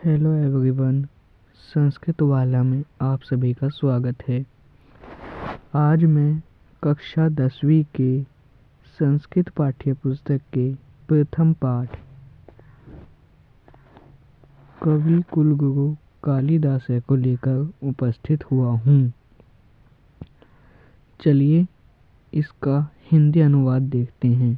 Hello everyone, Sanskrit वाला में आप सभी का स्वागत है। आज मैं कक्षा 10वीं के संस्कृत पाठ्य पुस्तक के प्रथम पाठ कवि कुलगुरु कालिदास को लेकर उपस्थित हुआ हूँ। चलिए इसका हिंदी अनुवाद देखते हैं।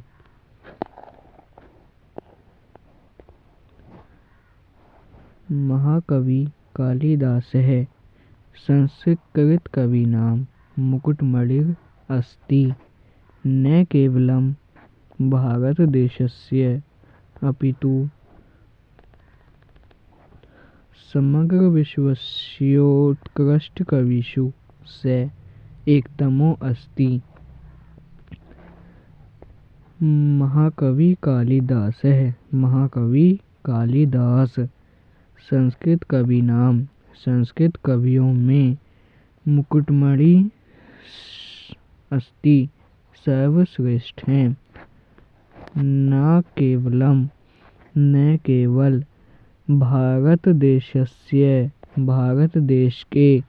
महाकवि कालिदास है संस्कृत कवि नाम मुकुटमणिर् अस्ति न केवलं भारतदेशस्य अपितु समग्र विश्वस्योत्कृष्टकविषु स एकतमो अस्ति। महाकवि कालिदास है। महाकवि कालिदास संस्कृत कवि नाम संस्कृत कवियों में मुकुटमणि अस्ति सर्वश्रेष्ठ हैं। न केवल भारत देश के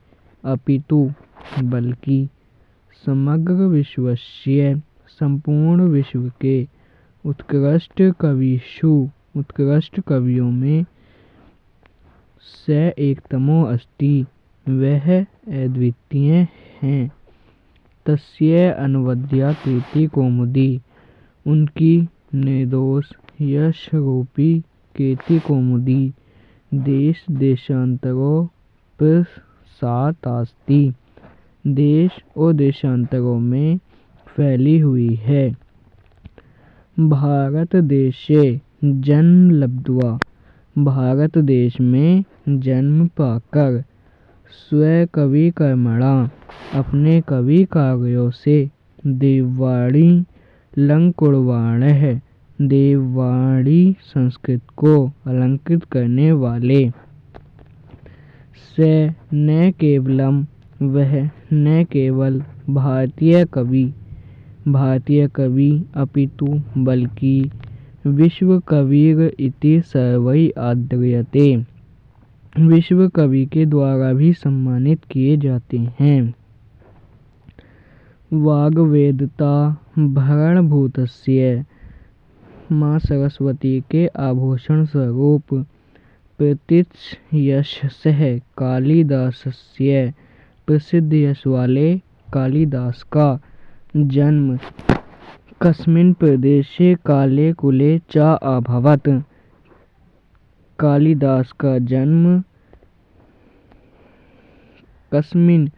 अपितु बल्कि समग्र विश्वस्य संपूर्ण विश्व के उत्कृष्ट कवियों में स एकतमो अस्ति वह अद्वितीय हैं। तस्य अनवद्या कीर्ति कौमुदी उनकी निर्दोष यश रूपी कीर्ति कौमुदी देश देशांतरों प्रसातास्ति देश और देशांतरों में फैली हुई है। भारत देशे जन्म लब्ध्वा भारत देश में जन्म पाकर स्वकवि कर्मणा अपने कवि कार्यों से देववाणी लंकुड़वाणः देववाणी संस्कृत को अलंकृत करने वाले स न केवलम वह न केवल भारतीय कवि अपितु बल्कि विश्व कविर इति सर्वै आद्रियते विश्व कवि के द्वारा भी सम्मानित किए जाते हैं। वाग्वेदता भरणभूतस्य माँ सरस्वती के आभूषण स्वरूप प्रतियशः कालिदासस्य प्रसिद्ध यश वाले कालिदास का जन्म कस्मिन् प्रदेशे काले कुले च अभवत्। कालिदास का जन्म कस्मिन्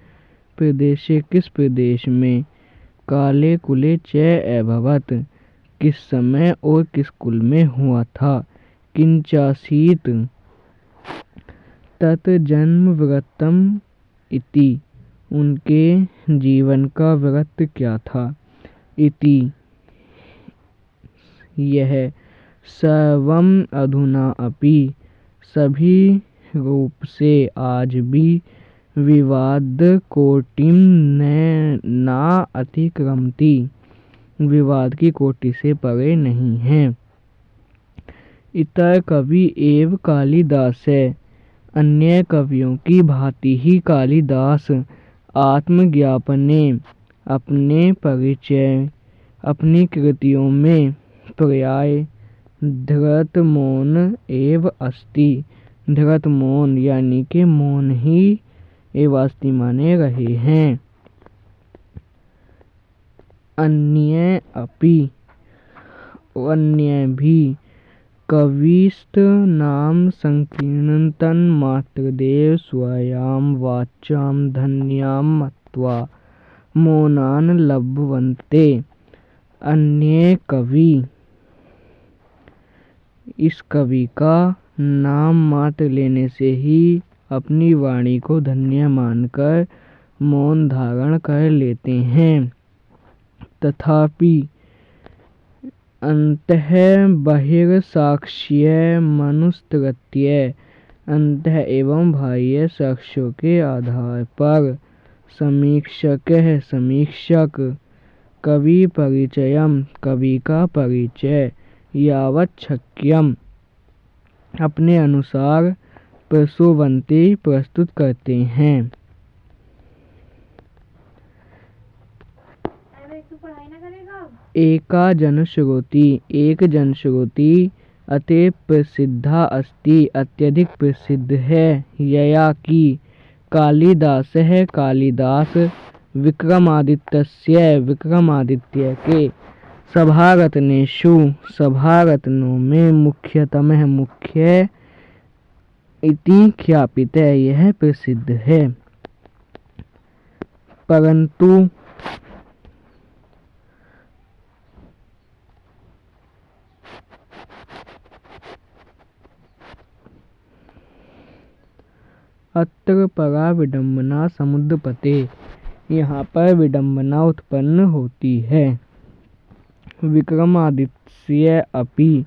प्रदेशे किस प्रदेश में काले कुले च अभवत् किस समय और किस कुल में हुआ था। किंचासीत तत् जन्म वृत्तम इति उनके जीवन का वृत्त क्या था। इति यह सर्वम अधुना अपि सभी रूप से आज भी विवाद कोटिम न अतिक्रमती विवाद की कोटि से परे नहीं है। इतर कवि एव कालिदास है। अन्य कवियों की भांति ही कालिदास आत्मज्ञापने अपने परिचय अपनी कृतियों में पर्याय धृत मौन एव अस्ति धृत मौन यानी के मौन ही एव अस्ति माने रहे हैं। अन्य भी कविस्त नाम संकीर्तन मात्रदेव स्वयाम वाचाम धन्याम मत्वा मौनान लभवन्ते। अन्य कवि इस कवि का नाम मात्र लेने से ही अपनी वाणी को धन्य मानकर मौन धारण कर लेते हैं। तथापि अंतः बहिर्साक्ष्य मनुस्तृत्य अंतः एवं बाह्य साक्ष्यों के आधार पर समीक्षक कवि परिचयम कवि का परिचय यावत् शक्यम अपने अनुसार प्रसोवन्ते प्रस्तुत करते हैं। एका जनश्रुति एक जनश्रुति अति प्रसिद्धा अस्ति अत्यधिक प्रसिद्ध है यया कि कालिदासः कालिदास विक्रमादित्यस्य विक्रमादित्य के सभारत्नेषु सभारत्नों में मुख्यतमः मुख्य इति ख्यापितः यह प्रसिद्ध है। परंतु अत्र परा विडम्बना समुद्रपते यहाँ पर विडम्बना उत्पन्न होती है। विक्रमादित्य अपि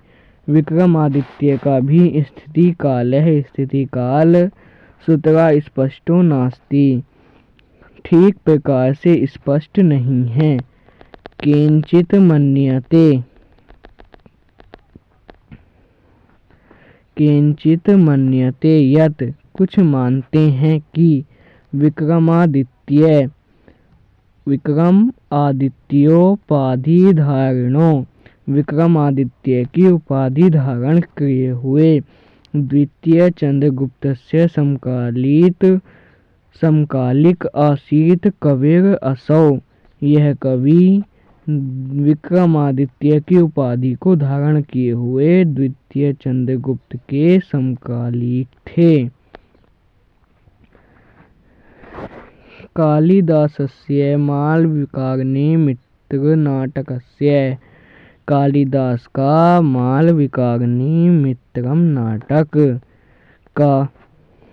विक्रमादित्य का भी स्थिति काल है स्थिति काल सूत्रा स्पष्टो नास्ति ठीक प्रकार से स्पष्ट नहीं है। किंचित मन्यते यत् कुछ मानते हैं कि विक्रमादित्य की उपाधि धारण किए हुए द्वितीय चंद्रगुप्तस्य समकालिक आसीत कविर असौ यह कवि विक्रमादित्य की उपाधि को धारण किए हुए द्वितीय चंद्रगुप्त के समकालिक थे। कालिदासस्य मालविकाग्नि मित्र नाटकस्य कालिदास का मालविकाग्नि मित्रम नाटक का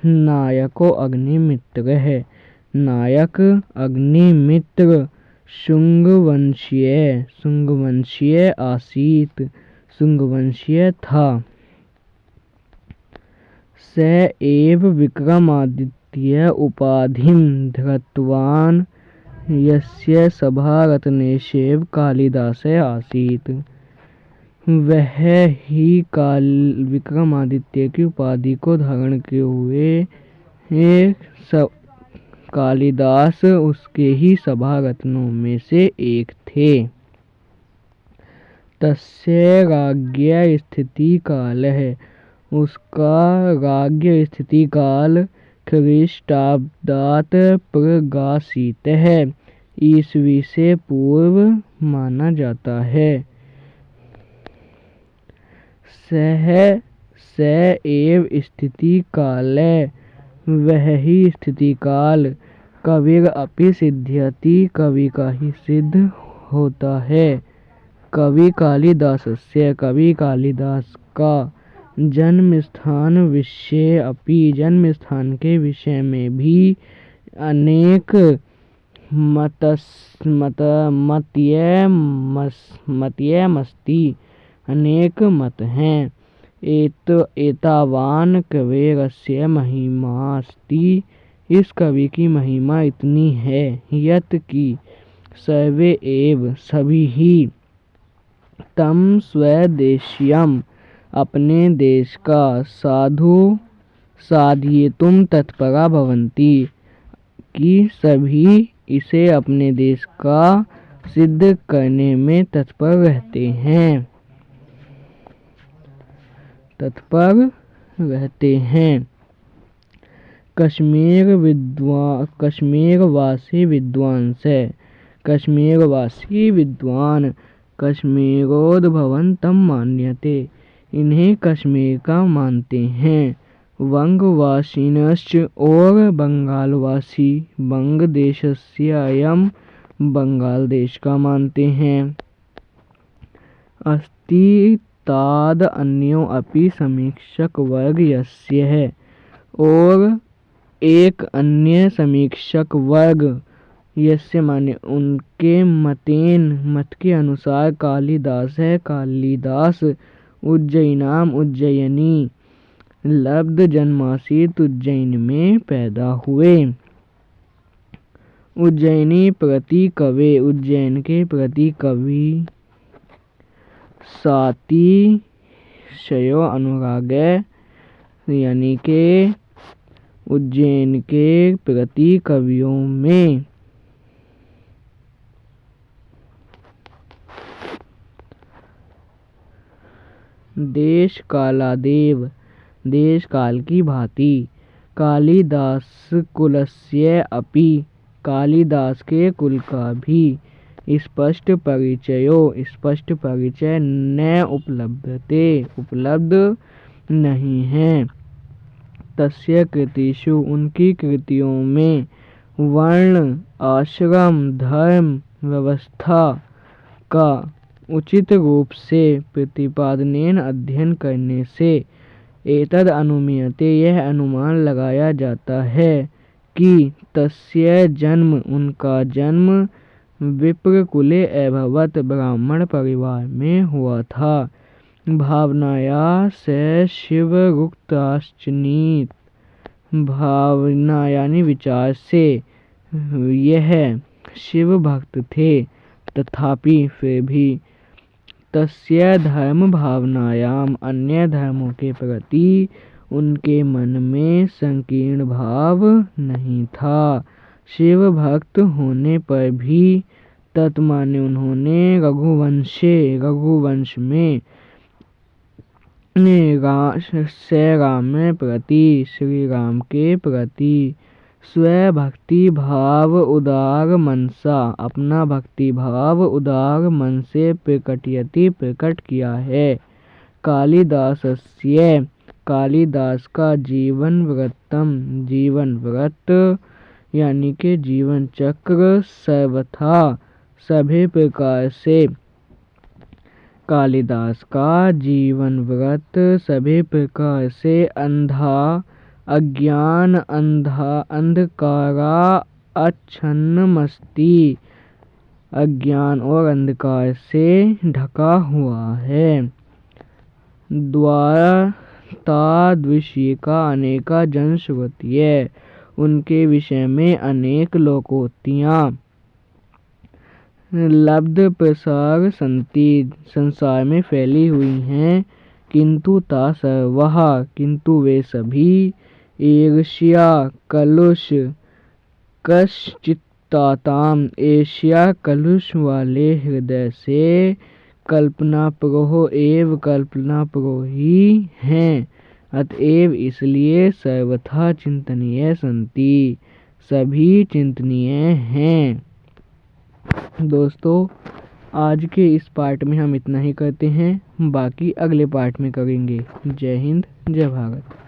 नायको अग्निमित्र है। नायक अग्निमित्र शुंगवंशीय आसीत शुंगवंशीय था। स एव विक्रमादित्य उपाधिं धृतवान् यस्य सभारत्नेषु कालिदास आसीत वह ही विक्रमादित्य की उपाधि को धारण किए हुए कालिदास उसके ही सभारत्नों में से एक थे। तस्य राज्ञ स्थिति काल है उसका राज्ञ स्थिति काल ख्रीष्टाब्दात् प्रगासित है ईस्वी से पूर्व माना जाता है। स एव स्थिति काल वह ही स्थिति काल कविर अपि सिद्ध्यति कवि का ही सिद्ध होता है। कवि कालिदासस्य कवि कालिदास का जन्म स्थान विषय अपि जन्म स्थान के विषय में भी अनेक मतयमस्ति अनेक मत हैं। एतावान कवेरस्य महिमास्ति इस कवि की महिमा इतनी है यत् कि सर्वे एव सभी ही तम स्वदेशीयम अपने देश का साधयितुम तत्परा भवन्ति कि सभी इसे अपने देश का सिद्ध करने में तत्पर रहते हैं। कश्मीरवासी विद्वान कश्मीरोद्भवं तम मान्यते इन्हें कश्मीर का मानते हैं। वंगवासिनश्च और बंगालवासी बंग देशस्य अयम बंगाल देश का मानते हैं। अस्ति ताद अन्यो अपि समीक्षक वर्ग यस्य है और एक अन्य समीक्षक वर्ग यस्य माने उनके मत के अनुसार कालिदास है। कालिदास उज्जयिनाम उज्जयिनी लब्ध जन्मासीत उज्जैन में पैदा हुए। उज्जयिनी प्रति कवे उज्जैन के प्रति कवि साति शयो अनुराग यानी के उज्जैन के प्रति कवियों में देश कालादेव, देश काल की भांति। कालिदास कुलस्य अपि, कालिदास के कुल का भी। स्पष्ट परिचयो, स्पष्ट परिचय न उपलब्धते, उपलब्ध नहीं है। तस्य कृतिषु, उनकी कृतियों में वर्ण आश्रम धर्म व्यवस्था का उचित रूप से प्रतिपादनेन अध्ययन करने से एतद अनुमीयते, यह अनुमान लगाया जाता है कि तस्य जन्म, उनका जन्म विप्रकुले अभवत्, ब्राह्मण परिवार में हुआ था। भावनाया से शिवगुप्ताश्चनीत, भावना यानी विचार से यह शिव भक्त थे, तथापि फिर भी तस्य धर्म भावनायाम, अन्य धर्मों के प्रति उनके मन में संकीर्ण भाव नहीं था। शिव भक्त होने पर भी तत्माने उन्होंने रघुवंश में राम प्रति, श्री राम के प्रति स्वभक्ति भाव उदार मनसा, अपना भक्ति भाव उदार मन से प्रकट किया है। कालिदासस्य, कालिदास का जीवन वृत्तम, जीवन व्रत यानी के जीवन चक्र सर्वथा सभी प्रकार से, कालिदास का जीवन व्रत सभी प्रकार से अज्ञान अंधकारा अच्छन्नमस्ति, अज्ञान और अंधकार से ढका हुआ है। द्वारा तादृशिका अनेका जनश्रुतिय, उनके विषय में अनेक लोकोक्तियाँ लब्ध प्रसार संति, संसार में फैली हुई हैं। किंतु ता सर्वः, किंतु वे सभी ईर्ष्या कलुष कश्चित्ताताम, ईर्ष्या कलुष वाले हृदय से कल्पनाप्रो एव कल्पनाप्रो ही हैं। अतएव इसलिए सर्वथा चिंतनीय संति, सभी चिंतनीय हैं। दोस्तों, आज के इस पार्ट में हम इतना ही करते हैं, बाकी अगले पार्ट में करेंगे। जय हिंद, जय भारत।